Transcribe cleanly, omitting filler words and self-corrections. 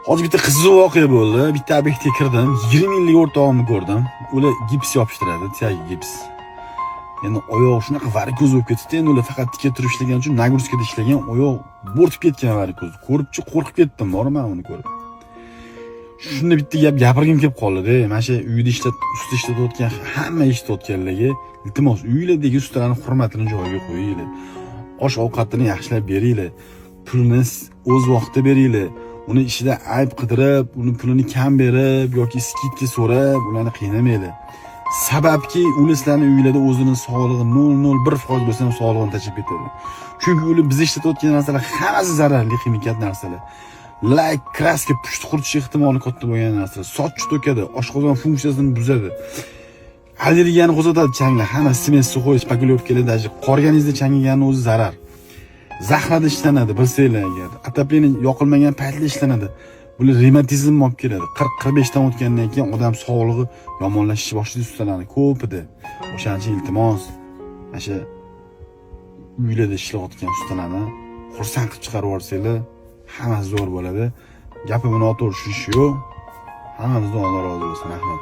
Hozir bitta qiziq voqea bo'ldi. Bitta obyektga kirdim, 20 yillik o'rtog'imni ko'rdim. Ular gips yopishtiradi, tiyagi gips. Endi oyoq shunaqa varikoz bo'lib ketdi. Endi ular faqat tikka turib ishlagan uchun nagruskada ishlagan, oyoq bo'rtib ketgan varikoz. Ko'ribchi qo'rqib ketdim, borman uni ko'rib. Shunda bitta gap gapirgim kelib qoldi-da. Mana shu uyda ustida ishlatayotgan hamma ishlayotganlarga iltimos uylardagi ustalarning hurmatini joyiga qo'yinglar. Osh-ovqatini yaxshilab beringlar. Pulni o'z vaqtida beringlar. Uni ishida ayb qidirib, uni pulini kam berib yoki skidga so'rab, ularni qiynamanglar. Sababki ular sizlarning uylarda o'zining sog'lig'i 0.01% bo'lsa ham sog'lig'ini tashib ketadi. Chunki ular biz ishlatayotgan narsalar hammasi zararli kimikal narsalar. Like, kraska pushti quritish ehtimoli katta bo'lgan narsalar. Soch to'kadi, oshqozon funksiyasini buzadi. Allergiyani qo'zg'atadi changlar. Hamma smes suxoy spagulyovkalarda qorganingizda changiganning o'zi zarar. Zaxrada ishlanadi, bilsanglar agar. Otopleniya yoqilmagan paytda ishlanadi. Bular revmatizm olib keladi. 40-45 dan o'tgandan keyin odam sog'lig'i yomonlashishni boshlaydi ustalarning ko'pida. O'shaning uchun iltimos, mana shu uylarda ishlayotgan ustalarni xursand qilib chiqarib yuborsanglar, hammasi zo'r bo'ladi. Gapimni noto'g'ri tushunish yo'q. Hammamizdan Alloh rozi bo'lsin. Rahmat.